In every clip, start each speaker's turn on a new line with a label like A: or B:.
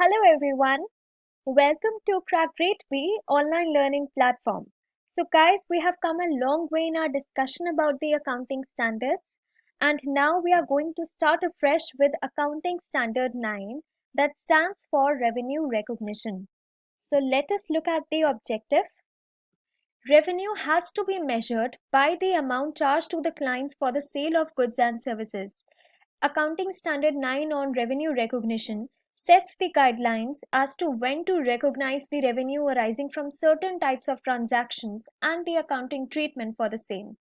A: Hello everyone, welcome to Crack Rate B online learning platform. So guys, we have come a long way in our discussion about the accounting standards and now we are going to start afresh with Accounting Standard 9 that stands for Revenue Recognition. So let us look at the objective. Revenue has to be measured by the amount charged to the clients for the sale of goods and services. Accounting Standard 9 on Revenue Recognition sets the guidelines as to when to recognize the revenue arising from certain types of transactions and the accounting treatment for the same.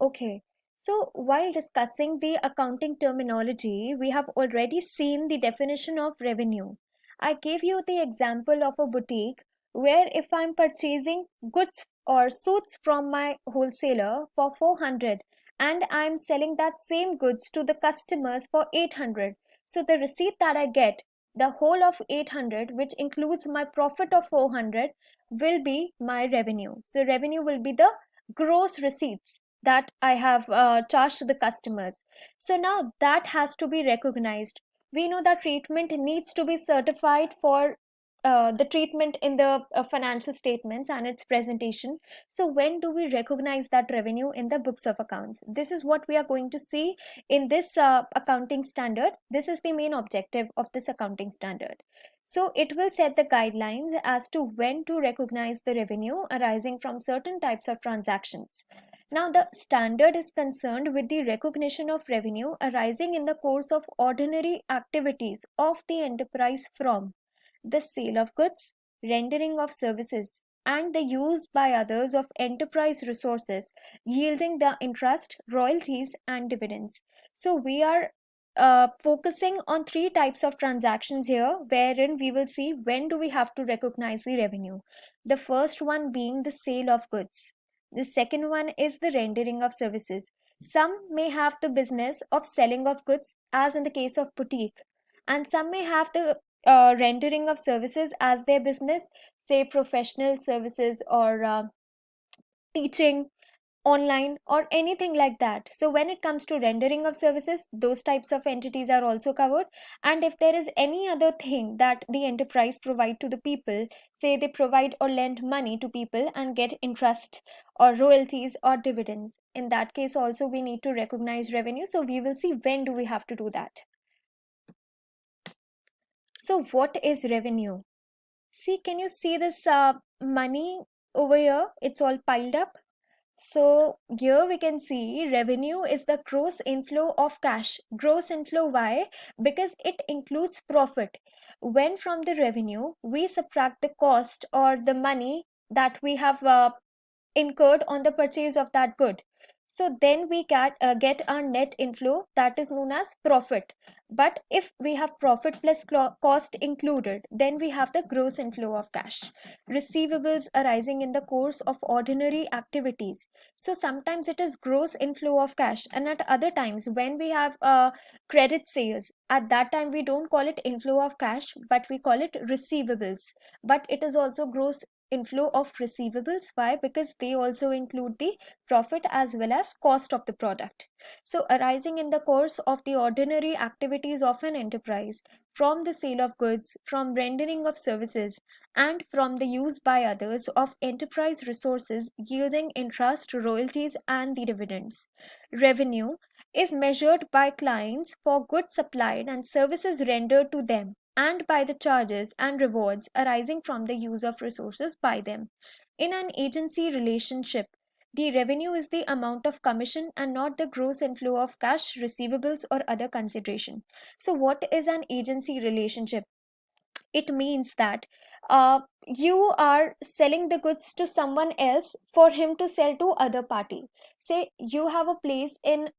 A: Okay, so while discussing the accounting terminology, we have already seen the definition of revenue. I gave you the example of a boutique where if I'm purchasing goods or suits from my wholesaler for 400 and I'm selling that same goods to the customers for 800. So the receipt that I get, the whole of 800, which includes my profit of 400, will be my revenue. So revenue will be the gross receipts that I have charged to the customers. So now that has to be recognized. We know that treatment needs to be certified for the treatment in the financial statements and its presentation. So when do we recognize that revenue in the books of accounts? This is what we are going to see in this accounting standard. This is the main objective of this accounting standard. So it will set the guidelines as to when to recognize the revenue arising from certain types of transactions. Now, the standard is concerned with the recognition of revenue arising in the course of ordinary activities of the enterprise from the sale of goods, rendering of services, and the use by others of enterprise resources, yielding the interest, royalties, and dividends. So, we are focusing on three types of transactions here, wherein we will see when do we have to recognize the revenue. The first one being the sale of goods. The second one is the rendering of services. Some may have the business of selling of goods, as in the case of boutique, and some may have the rendering of services as their business, say professional services or teaching online or anything like that. So when it comes to rendering of services, those types of entities are also covered. And if there is any other thing that the enterprise provide to the people, say they provide or lend money to people and get interest or royalties or dividends, in that case also we need to recognize revenue. So we will see when do we have to do that. So what is revenue? See, can you see this money over here? It's all piled up. So here we can see revenue is the gross inflow of cash. Gross inflow, why? Because it includes profit. When from the revenue we subtract the cost or the money that we have incurred on the purchase of that good. So then we get our net inflow, that is known as profit. But if we have profit plus cost included, then we have the gross inflow of cash. Receivables arising in the course of ordinary activities. So sometimes it is gross inflow of cash, and at other times when we have credit sales, at that time we don't call it inflow of cash, but we call it receivables. But it is also gross inflow of receivables. Why? Because they also include the profit as well as cost of the product. So arising in the course of the ordinary activities of an enterprise, from the sale of goods, from rendering of services, and from the use by others of enterprise resources, yielding interest, royalties, and the dividends. Revenue is measured by clients for goods supplied and services rendered to them, and by the charges and rewards arising from the use of resources by them. In an agency relationship, the revenue is the amount of commission and not the gross inflow of cash, receivables, or other consideration. So, what is an agency relationship? It means that you are selling the goods to someone else for him to sell to other party. Say you have a place in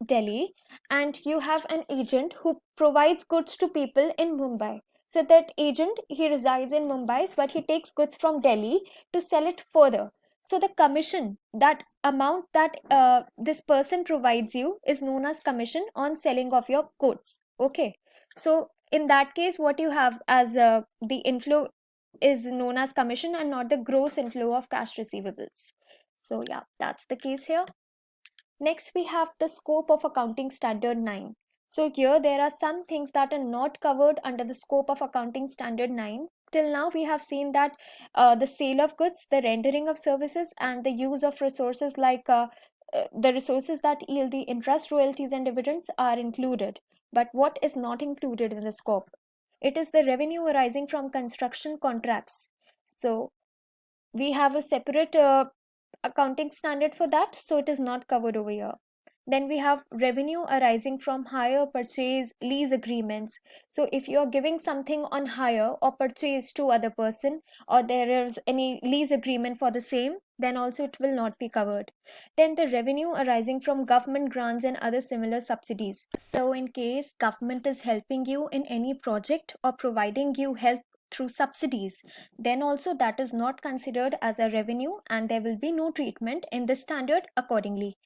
A: Delhi and you have an agent who provides goods to people in Mumbai. So that agent, he resides in Mumbai, but he takes goods from Delhi to sell it further. So the commission, that amount that this person provides you, is known as commission on selling of your goods. Okay. So in that case, what you have as the inflow is known as commission and not the gross inflow of cash receivables. So yeah, that's the case here. Next, we have the scope of Accounting Standard 9. So here there are some things that are not covered under the scope of Accounting Standard 9. Till now, we have seen that the sale of goods, the rendering of services, and the use of resources like the resources that yield the interest, royalties, and dividends are included. But what is not included in the scope? It is the revenue arising from construction contracts. So we have a separate accounting standard for that, so it is not covered over here. Then we have revenue arising from hire, purchase, lease agreements. So if you're giving something on hire or purchase to other person, or there is any lease agreement for the same, then also it will not be covered. Then the revenue arising from government grants and other similar subsidies. So in case government is helping you in any project or providing you help through subsidies, then also that is not considered as a revenue, and there will be no treatment in the standard accordingly.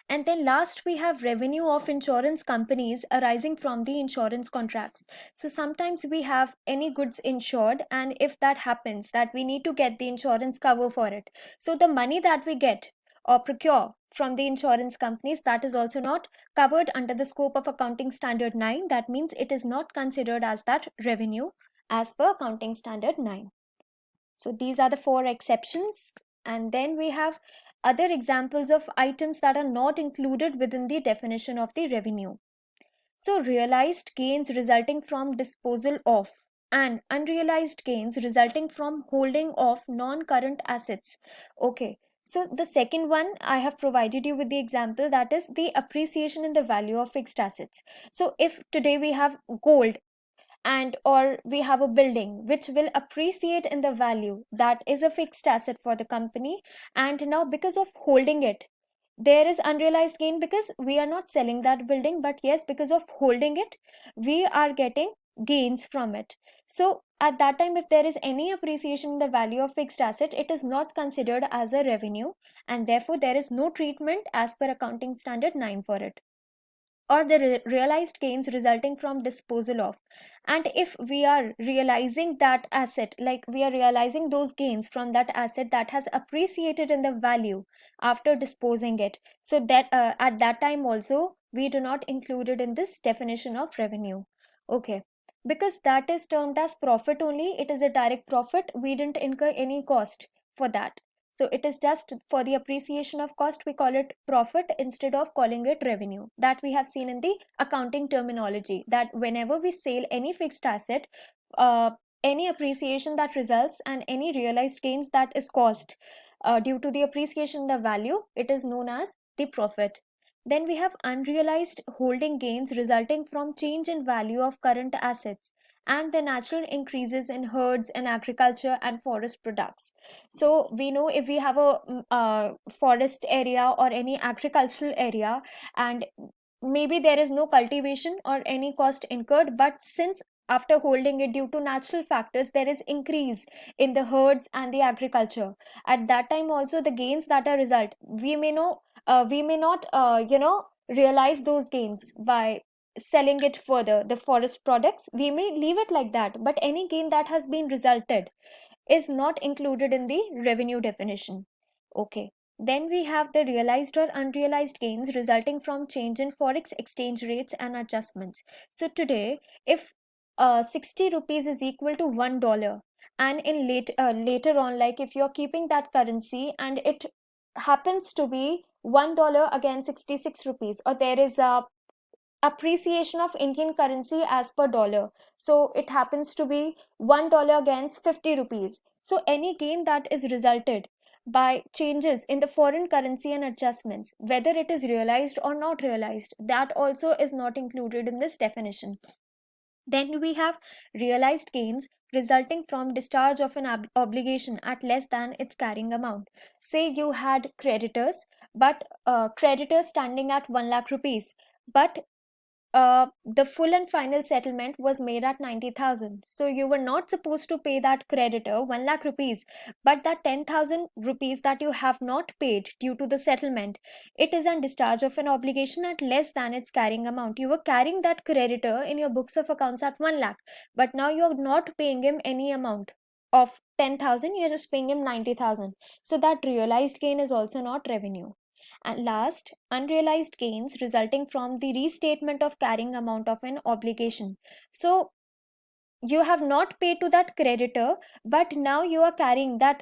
A: And then last, we have revenue of insurance companies arising from the insurance contracts. So sometimes we have any goods insured, and if that happens, that we need to get the insurance cover for it. So the money that we get or procure from the insurance companies, that is also not covered under the scope of Accounting Standard 9. That means it is not considered as that revenue as per Accounting Standard 9. So these are the four exceptions. And then we have other examples of items that are not included within the definition of the revenue. So realized gains resulting from disposal of and unrealized gains resulting from holding of non-current assets. Okay. So the second one, I have provided you with the example, that is the appreciation in the value of fixed assets. So if today we have gold, and or we have a building which will appreciate in the value, that is a fixed asset for the company, and now because of holding it, there is unrealized gain, because we are not selling that building, but yes, because of holding it, we are getting gains from it. So at that time, if there is any appreciation in the value of fixed asset, it is not considered as a revenue, and therefore there is no treatment as per Accounting Standard 9 for it. Or the realized gains resulting from disposal of. And if we are realizing that asset, like we are realizing those gains from that asset that has appreciated in the value after disposing it, so that at that time also we do not include it in this definition of revenue. Okay, because that is termed as profit only, it is a direct profit, we didn't incur any cost for that. So it is just for the appreciation of cost, we call it profit instead of calling it revenue. That we have seen in the accounting terminology, that whenever we sell any fixed asset, uh, any appreciation that results and any realized gains that is caused due to the appreciation in the value, it is known as the profit. Then we have unrealized holding gains resulting from change in value of current assets and the natural increases in herds and agriculture and forest products. So we know if we have a forest area or any agricultural area, and maybe there is no cultivation or any cost incurred, but since after holding it due to natural factors there is increase in the herds and the agriculture, at that time also the gains that are result, we may not realize those gains by selling it further, the forest products we may leave it like that, but any gain that has been resulted is not included in the revenue definition. Okay. Then we have the realized or unrealized gains resulting from change in forex exchange rates and adjustments. So today, if 60 rupees is equal to $1, and in later on, like if you're keeping that currency and it happens to be $1 against 66 rupees, or there is a appreciation of Indian currency as per dollar. So it happens to be $1 against 50 rupees. So any gain that is resulted by changes in the foreign currency and adjustments, whether it is realized or not realized, that also is not included in this definition. Then we have realized gains resulting from discharge of an obligation at less than its carrying amount. Say you had creditors, but creditors standing at 1 lakh rupees, but the full and final settlement was made at 90,000. So you were not supposed to pay that creditor 1 lakh rupees, but that 10,000 rupees that you have not paid due to the settlement, it is a discharge of an obligation at less than its carrying amount. You were carrying that creditor in your books of accounts at 1 lakh, but now you're not paying him any amount of 10,000, you're just paying him 90,000. So that realized gain is also not revenue. And last, unrealized gains resulting from the restatement of carrying amount of an obligation. So you have not paid to that creditor, but now you are carrying there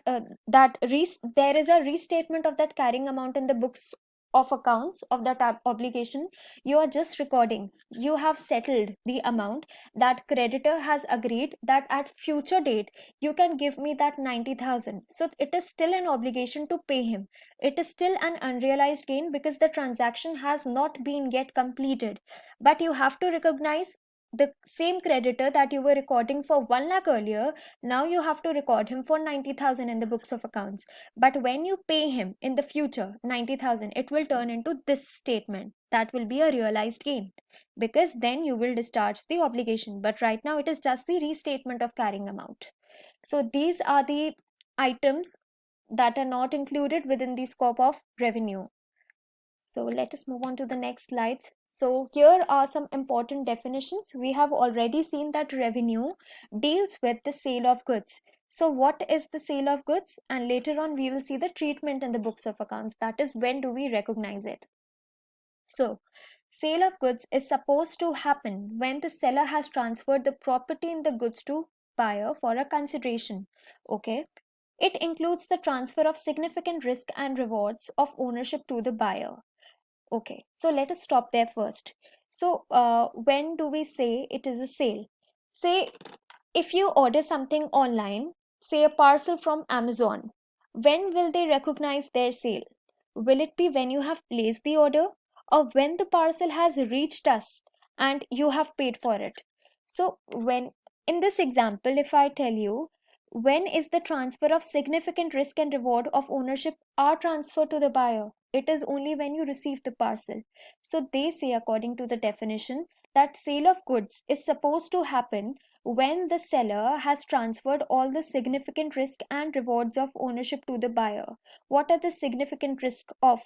A: is a restatement of that carrying amount in the books of accounts of that obligation. You are just recording, you have settled the amount. That creditor has agreed that at future date you can give me that 90,000, so it is still an obligation to pay him. It is still an unrealized gain because the transaction has not been yet completed. But you have to recognize the same creditor that you were recording for 1 lakh earlier. Now you have to record him for 90,000 in the books of accounts. But when you pay him in the future 90,000, it will turn into this statement. That will be a realized gain because then you will discharge the obligation. But right now it is just the restatement of carrying amount. So these are the items that are not included within the scope of revenue. So let us move on to the next slide. So here are some important definitions. We have already seen that revenue deals with the sale of goods. So what is the sale of goods? And later on we will see the treatment in the books of accounts. That is, when do we recognize it? So sale of goods is supposed to happen when the seller has transferred the property in the goods to buyer for a consideration. Okay. It includes the transfer of significant risk and rewards of ownership to the buyer. Okay, so let us stop there first. So, when do we say it is a sale? Say, if you order something online, say a parcel from Amazon, when will they recognize their sale? Will it be when you have placed the order, or when the parcel has reached us and you have paid for it? So, when in this example, if I tell you, when is the transfer of significant risk and reward of ownership are transferred to the buyer? It is only when you receive the parcel. So they say, according to the definition, that sale of goods is supposed to happen when the seller has transferred all the significant risk and rewards of ownership to the buyer. What are the significant risk of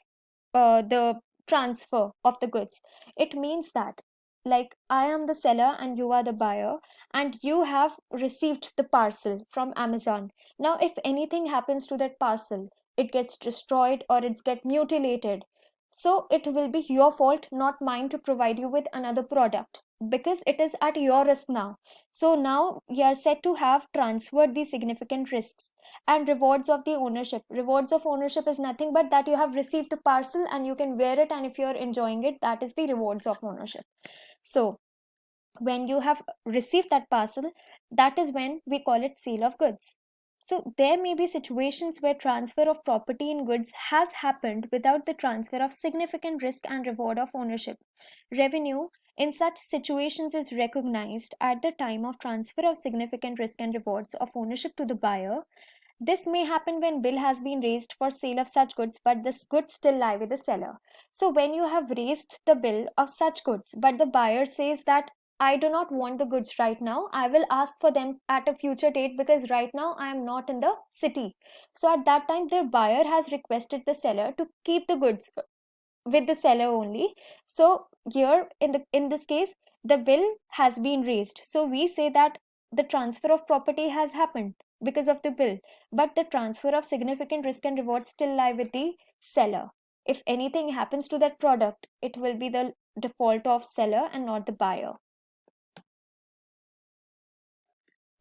A: the transfer of the goods? It means that, like, I am the seller and you are the buyer, and you have received the parcel from Amazon. Now, if anything happens to that parcel, it gets destroyed or it gets mutilated, so it will be your fault, not mine, to provide you with another product because it is at your risk now. So now you are said to have transferred the significant risks and rewards of the ownership. Rewards of ownership is nothing but that you have received the parcel and you can wear it, and if you are enjoying it, that is the rewards of ownership. So when you have received that parcel, that is when we call it sale of goods. So there may be situations where transfer of property in goods has happened without the transfer of significant risk and reward of ownership. Revenue in such situations is recognized at the time of transfer of significant risk and rewards of ownership to the buyer. This may happen when bill has been raised for sale of such goods, but this goods still lie with the seller. So when you have raised the bill of such goods, but the buyer says that I do not want the goods right now, I will ask for them at a future date because right now I am not in the city. So at that time, the buyer has requested the seller to keep the goods with the seller only. So here in this case, the bill has been raised. So we say that the transfer of property has happened because of the bill, but the transfer of significant risk and reward still lie with the seller. If anything happens to that product, it will be the default of seller and not the buyer.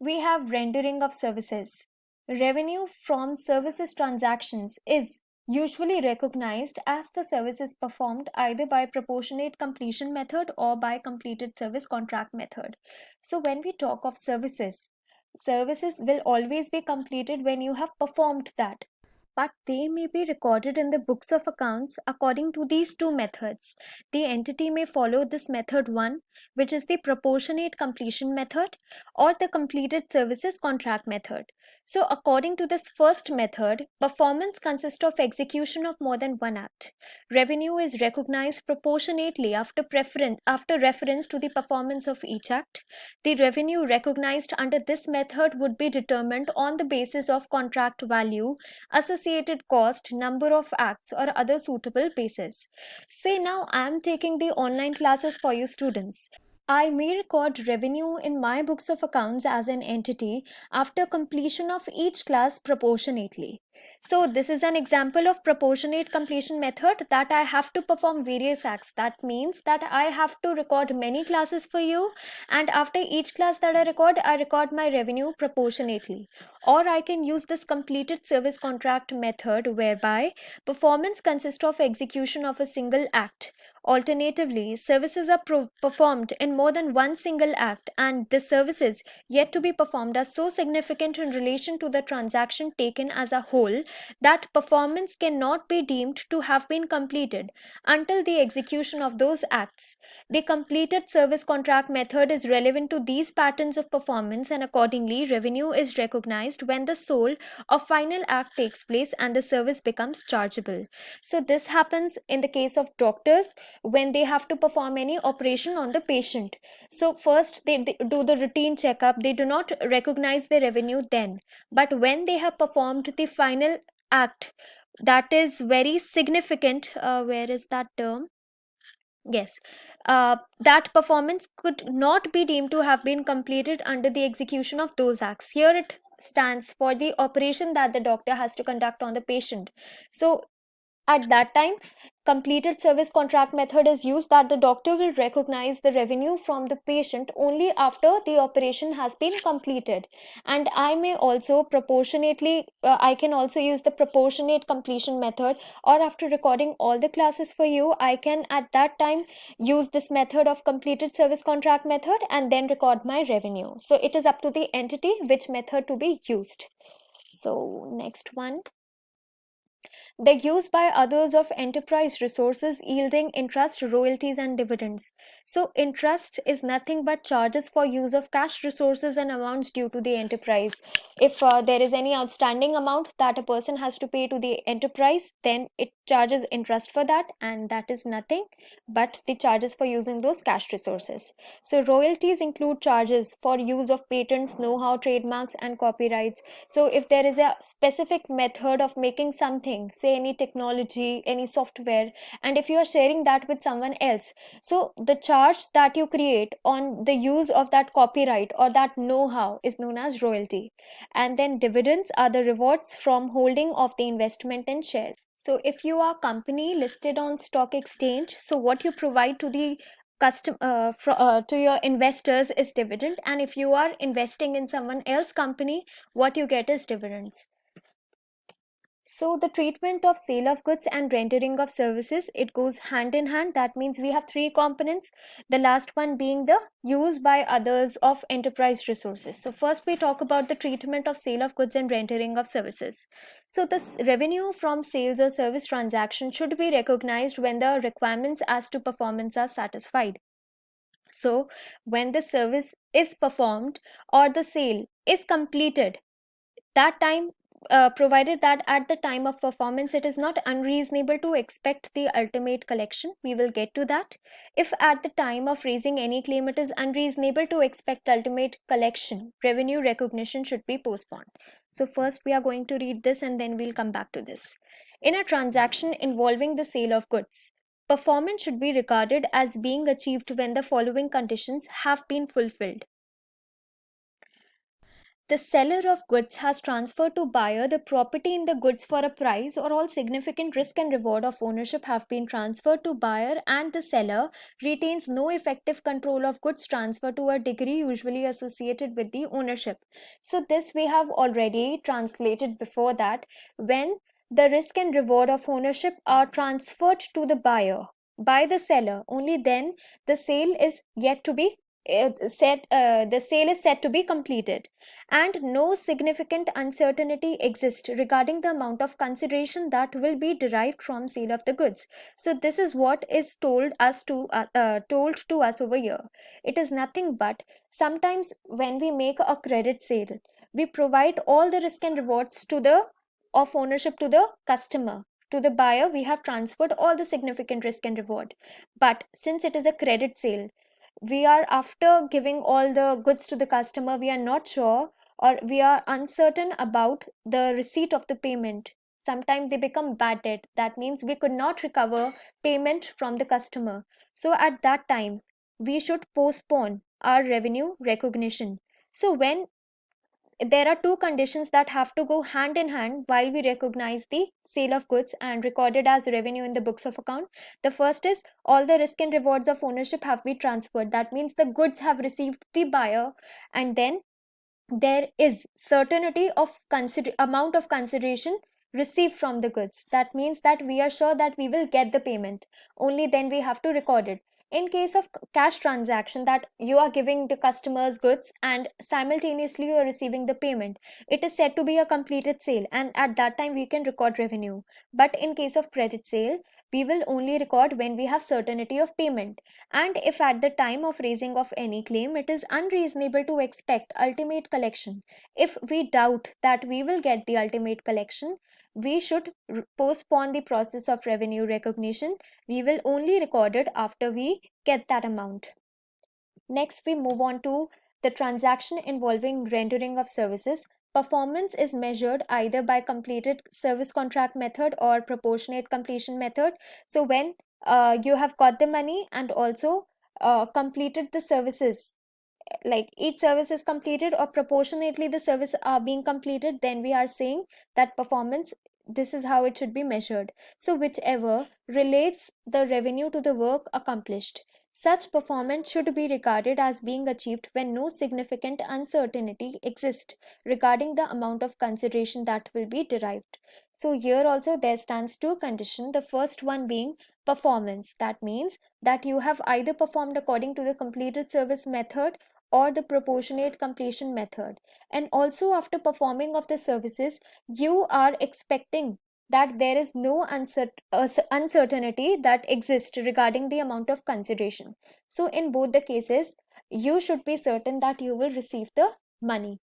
A: We have rendering of services. Revenue from services transactions is usually recognized as the services performed either by proportionate completion method or by completed service contract method. So when we talk of services, services will always be completed when you have performed that, but they may be recorded in the books of accounts according to these two methods. The entity may follow this method 1, which is the proportionate completion method, or the completed services contract method. So, according to this first method, performance consists of execution of more than one act. Revenue is recognized proportionately after reference to the performance of each act. The revenue recognized under this method would be determined on the basis of contract value, associated cost, number of acts, or other suitable basis. Say now I am taking the online classes for you students. I may record revenue in my books of accounts as an entity after completion of each class proportionately. So this is an example of proportionate completion method, that I have to perform various acts. That means that I have to record many classes for you, and after each class that I record my revenue proportionately. Or I can use this completed service contract method, whereby performance consists of execution of a single act. Alternatively, services are performed in more than one single act, and the services yet to be performed are so significant in relation to the transaction taken as a whole that performance cannot be deemed to have been completed until the execution of those acts. The completed service contract method is relevant to these patterns of performance, and accordingly, revenue is recognized when the sole or final act takes place and the service becomes chargeable. So, this happens in the case of doctors when they have to perform any operation on the patient. So first they do the routine checkup, they do not recognize the revenue then, but when they have performed the final act, that is very significant. Where is that term? Yes, that performance could not be deemed to have been completed under the execution of those acts. Here it stands for the operation that the doctor has to conduct on the patient. So at that time, completed service contract method is used, that the doctor will recognize the revenue from the patient only after the operation has been completed. And I may also proportionately, I can also use the proportionate completion method, or after recording all the classes for you, I can at that time use this method of completed service contract method and then record my revenue. So it is up to the entity which method to be used. So next one, the use by others of enterprise resources yielding interest, royalties, and dividends. So, interest is nothing but charges for use of cash resources and amounts due to the enterprise. If there is any outstanding amount that a person has to pay to the enterprise, then it charges interest for that, and that is nothing but the charges for using those cash resources. So, royalties include charges for use of patents, know how, trademarks, and copyrights. So if there is a specific method of making something, say any technology, any software, and if you are sharing that with someone else, so the charge that you create on the use of that copyright or that know-how is known as royalty. And then dividends are the rewards from holding of the investment in shares. So if you are company listed on stock exchange, so what you provide to the to your investors is dividend, and if you are investing in someone else company, what you get is dividends. So the treatment of sale of goods and rendering of services, it goes hand in hand. That means we have three components, the last one being the use by others of enterprise resources. So first we talk about the treatment of sale of goods and rendering of services. So this revenue from sales or service transaction should be recognized when the requirements as to performance are satisfied. So when the service is performed or the sale is completed, that time, provided that at the time of performance it is not unreasonable to expect the ultimate collection, we will get to that. If at the time of raising any claim it is unreasonable to expect ultimate collection, revenue recognition should be postponed. So first we are going to read this and then we'll come back to this. In a transaction involving the sale of goods, performance should be regarded as being achieved when the following conditions have been fulfilled. The seller of goods has transferred to buyer the property in the goods for a price, or all significant risk and reward of ownership have been transferred to buyer, and the seller retains no effective control of goods transferred to a degree usually associated with the ownership. So this we have already translated before, that when the risk and reward of ownership are transferred to the buyer by the seller, only then the sale is yet to be the sale is said to be completed, and no significant uncertainty exists regarding the amount of consideration that will be derived from sale of the goods. So this is what is told to us over here. It is nothing but, sometimes when we make a credit sale, we provide all the risk and rewards to the of ownership to the customer. To the buyer we have transferred all the significant risk and reward, but since it is a credit sale, we are, after giving all the goods to the customer, we are not sure, or we are uncertain about the receipt of the payment. Sometimes they become bad debt, that means we could not recover payment from the customer. So at that time we should postpone our revenue recognition. So when there are two conditions that have to go hand in hand while we recognize the sale of goods and recorded as revenue in the books of account. The first is all the risk and rewards of ownership have been transferred. That means the goods have received the buyer, and then there is certainty of amount of consideration received from the goods. That means that we are sure that we will get the payment. Only then we have to record it. In case of cash transaction, that you are giving the customers goods and simultaneously you are receiving the payment, it is said to be a completed sale, and at that time we can record revenue. But in case of credit sale, we will only record when we have certainty of payment, and if at the time of raising of any claim it is unreasonable to expect ultimate collection. If we doubt that we will get the ultimate collection, we should postpone the process of revenue recognition. We will only record it after we get that amount. Next, we move on to the transaction involving rendering of services. Performance is measured either by completed service contract method or proportionate completion method. So when you have got the money and also completed the services, like each service is completed or proportionately the service are being completed, then we are saying that performance, this is how it should be measured. So whichever relates the revenue to the work accomplished, such performance should be regarded as being achieved when no significant uncertainty exists regarding the amount of consideration that will be derived. So here also there stands two conditions. The first one being performance. That means that you have either performed according to the completed service method or the proportionate completion method. And also after performing of the services, you are expecting that there is no uncertainty that exists regarding the amount of consideration. So in both the cases, you should be certain that you will receive the money.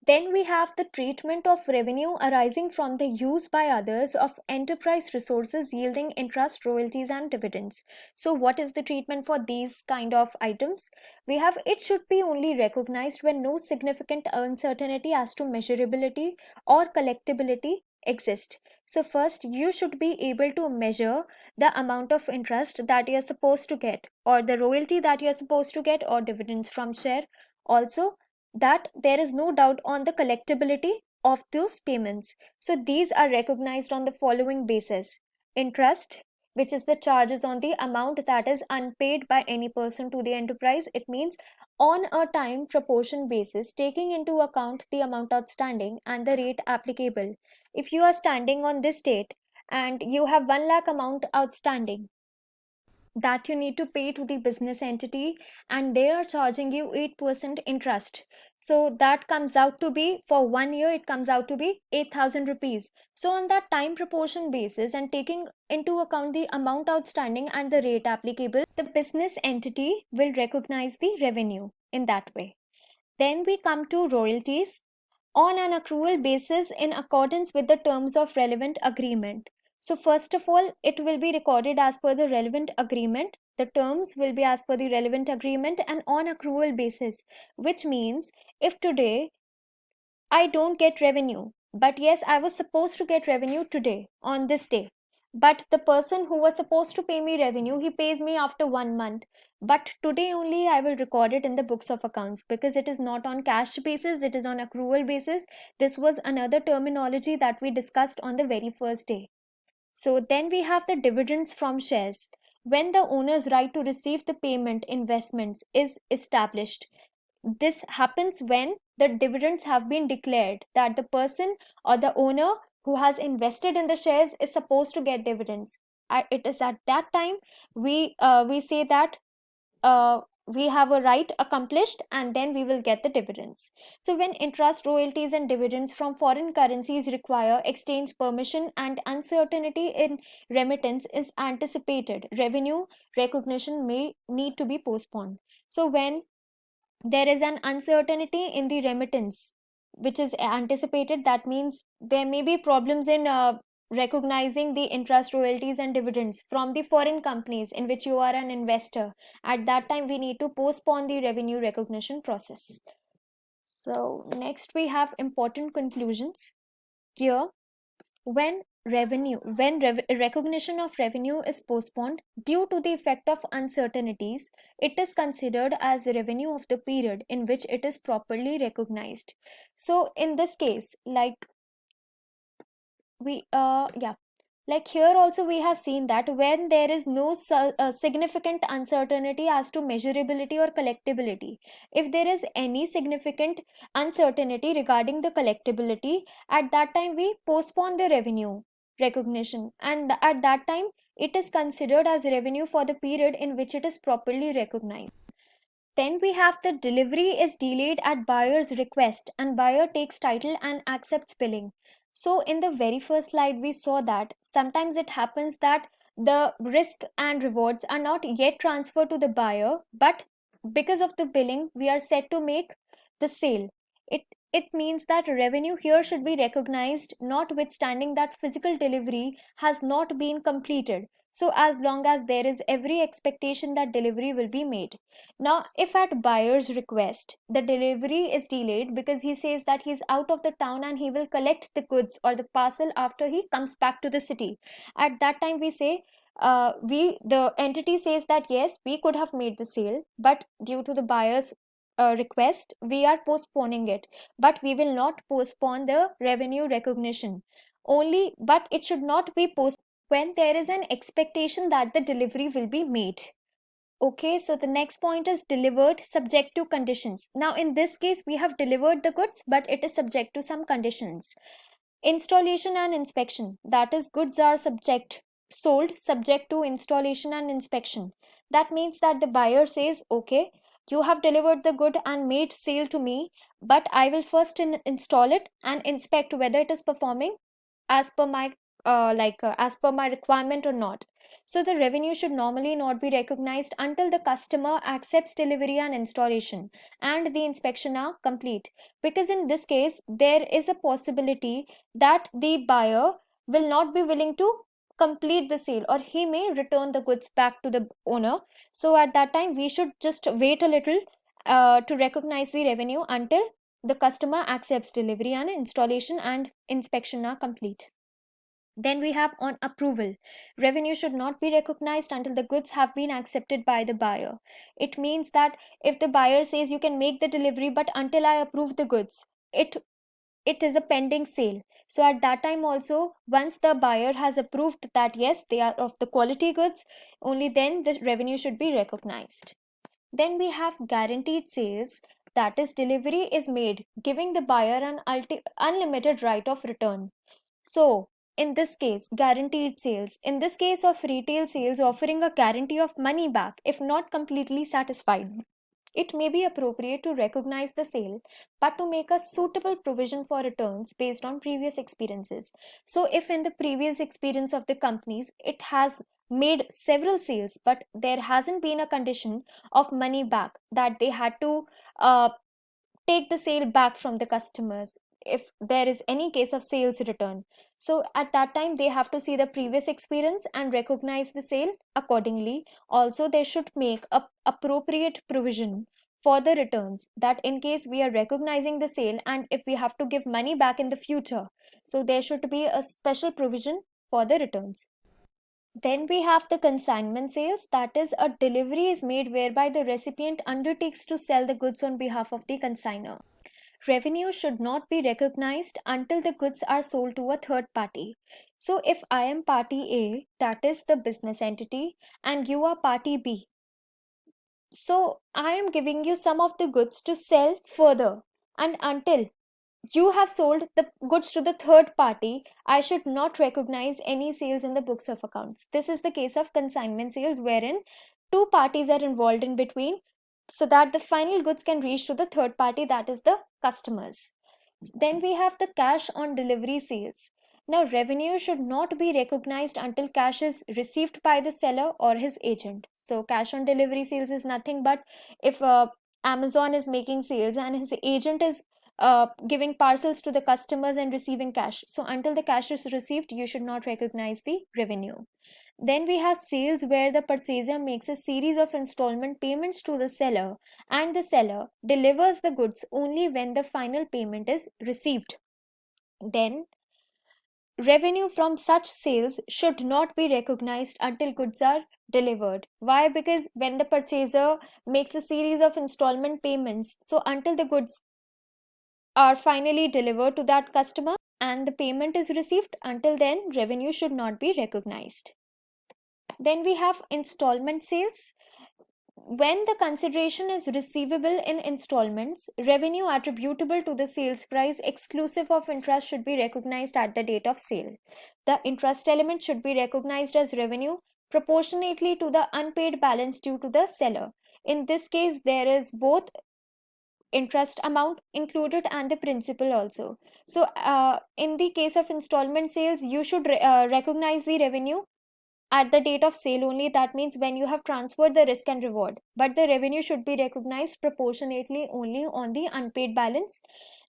A: Then we have the treatment of revenue arising from the use by others of enterprise resources yielding interest, royalties, and dividends. So, what is the treatment for these kind of items? We have it should be only recognized when no significant uncertainty as to measurability or collectability exist. So, first, you should be able to measure the amount of interest that you are supposed to get, or the royalty that you are supposed to get, or dividends from share. Also, that there is no doubt on the collectability of those payments. So these are recognized on the following basis: interest, which is the charges on the amount that is unpaid by any person to the enterprise. It means on a time proportion basis, taking into account the amount outstanding and the rate applicable. If you are standing on this date and you have 1 lakh amount outstanding that you need to pay to the business entity, and they are charging you 8% interest, so that comes out to be, for 1 year it comes out to be 8,000 rupees. So on that time proportion basis and taking into account the amount outstanding and the rate applicable, the business entity will recognize the revenue in that way. Then we come to royalties on an accrual basis in accordance with the terms of relevant agreement. So first of all, it will be recorded as per the relevant agreement. The terms will be as per the relevant agreement and on accrual basis, which means if today I don't get revenue, but yes, I was supposed to get revenue today on this day. But the person who was supposed to pay me revenue, he pays me after 1 month. But today only I will record it in the books of accounts because it is not on cash basis, it is on accrual basis. This was another terminology that we discussed on the very first day. So then we have the dividends from shares. When the owner's right to receive the payment investments is established, this happens when the dividends have been declared, that the person or the owner who has invested in the shares is supposed to get dividends. It is at that time we say that we have a right accomplished and then we will get the dividends. So when interest, royalties, and dividends from foreign currencies require exchange permission and uncertainty in remittance is anticipated, revenue recognition may need to be postponed. So when there is an uncertainty in the remittance which is anticipated, that means there may be problems in recognizing the interest, royalties, and dividends from the foreign companies in which you are an investor. At that time we need to postpone the revenue recognition process. So next we have important conclusions. Here, when recognition of revenue is postponed due to the effect of uncertainties, it is considered as revenue of the period in which it is properly recognized. So in this case, we yeah like here also we have seen that when there is no significant uncertainty as to measurability or collectability, if there is any significant uncertainty regarding the collectability, at that time we postpone the revenue recognition, and at that time it is considered as revenue for the period in which it is properly recognized. Then we have the delivery is delayed at buyer's request and buyer takes title and accepts billing. So in the very first slide we saw that sometimes it happens that the risk and rewards are not yet transferred to the buyer, but because of the billing we are set to make the sale. It means that revenue here should be recognized notwithstanding that physical delivery has not been completed. So as long as there is every expectation that delivery will be made. Now, if at buyer's request the delivery is delayed because he says that he's out of the town and he will collect the goods or the parcel after he comes back to the city, at that time we say, the entity says that yes, we could have made the sale, but due to the buyer's request, we are postponing it. But we will not postpone the revenue recognition. Only, but it should not be postponed when there is an expectation that the delivery will be made. Okay, so the next point is delivered subject to conditions. Now, in this case, we have delivered the goods, but it is subject to some conditions. Installation and inspection. That is, goods are sold subject to installation and inspection. That means that the buyer says, okay, you have delivered the good and made sale to me, but I will first install it and inspect whether it is performing as per my as per my requirement or not. So the revenue should normally not be recognized until the customer accepts delivery and installation and the inspection are complete, because in this case there is a possibility that the buyer will not be willing to complete the sale or he may return the goods back to the owner. So at that time we should just wait a little to recognize the revenue until the customer accepts delivery and installation and inspection are complete. Then we have on approval. Revenue should not be recognized until the goods have been accepted by the buyer. It means that if the buyer says you can make the delivery, but until I approve the goods, it is a pending sale. So at that time also, once the buyer has approved that yes, they are of the quality goods, only then the revenue should be recognized. Then we have guaranteed sales, that is, delivery is made, giving the buyer an unlimited right of return. So, in this case, guaranteed sales. In this case of retail sales, offering a guarantee of money back if not completely satisfied. It may be appropriate to recognize the sale, but to make a suitable provision for returns based on previous experiences. So, if in the previous experience of the companies it has made several sales, but there hasn't been a condition of money back, that they had to uh, take the sale back from the customers if there is any case of sales return. So at that time they have to see the previous experience and recognize the sale accordingly. Also they should make a appropriate provision for the returns, that in case we are recognizing the sale and if we have to give money back in the future, so there should be a special provision for the returns. Then we have the consignment sales, that is, a delivery is made whereby the recipient undertakes to sell the goods on behalf of the consignor. Revenue should not be recognized until the goods are sold to a third party. So, if I am party A, that is the business entity, and you are party B, so I am giving you some of the goods to sell further, and until you have sold the goods to the third party, I should not recognize any sales in the books of accounts. This is the case of consignment sales, wherein two parties are involved in between so that the final goods can reach to the third party, that is the customers. Then we have the cash on delivery sales. Now, revenue should not be recognized until cash is received by the seller or his agent. So, cash on delivery sales is nothing but if Amazon is making sales and his agent is giving parcels to the customers and receiving cash. So, until the cash is received, you should not recognize the revenue. Then we have sales where the purchaser makes a series of installment payments to the seller and the seller delivers the goods only when the final payment is received. Then revenue from such sales should not be recognized until goods are delivered. Why? Because when the purchaser makes a series of installment payments, so until the goods are finally delivered to that customer and the payment is received, until then revenue should not be recognized. Then we have installment sales. When the consideration is receivable in installments, revenue attributable to the sales price exclusive of interest should be recognized at the date of sale. The interest element should be recognized as revenue proportionately to the unpaid balance due to the seller. In this case, there is both interest amount included and the principal also. So, in the case of installment sales, you should recognize the revenue at the date of sale only. That means when you have transferred the risk and reward, but the revenue should be recognized proportionately only on the unpaid balance.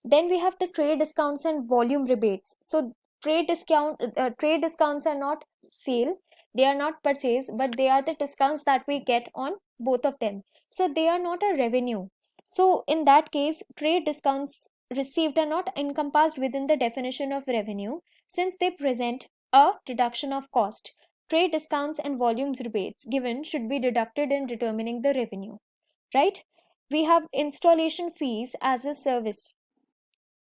A: Then we have the trade discounts and volume rebates. So trade discounts are not sale, they are not purchase, but they are the discounts that we get on both of them, so they are not a revenue. So in that case, trade discounts received are not encompassed within the definition of revenue, since they present a deduction of cost. Trade discounts and volumes rebates given should be deducted in determining the revenue, right? We have installation fees as a service.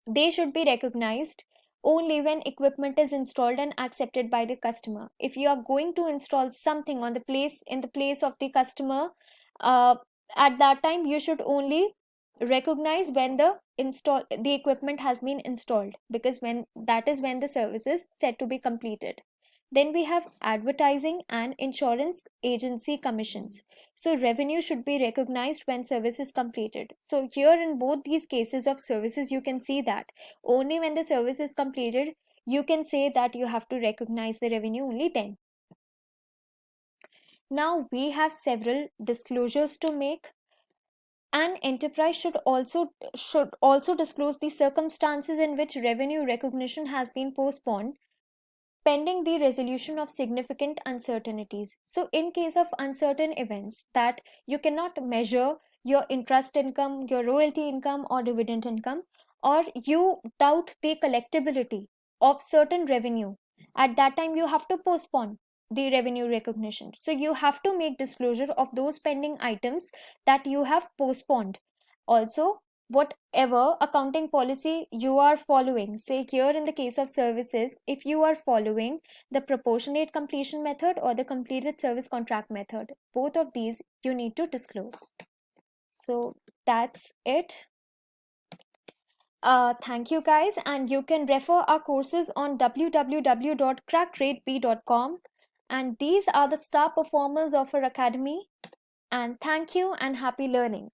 A: They should be recognized only when equipment is installed and accepted by the customer. If you are going to install something on the place in the place of the customer, uh, at that time you should only recognize when the equipment has been installed, because when that is when the service is said to be completed. Then we have advertising and insurance agency commissions. So revenue should be recognized when service is completed. So here in both these cases of services, you can see that only when the service is completed, you can say that you have to recognize the revenue only then. Now we have several disclosures to make. An enterprise should also disclose the circumstances in which revenue recognition has been postponed pending the resolution of significant uncertainties. So, in case of uncertain events that you cannot measure your interest income, your royalty income, or dividend income, or you doubt the collectability of certain revenue, at that time you have to postpone the revenue recognition. So, you have to make disclosure of those pending items that you have postponed. Also, whatever accounting policy you are following, say here in the case of services, if you are following the proportionate completion method or the completed service contract method, both of these you need to disclose. So that's it. Thank you guys, and you can refer our courses on www.crackrateb.com, and these are the star performers of our academy. And thank you and happy learning.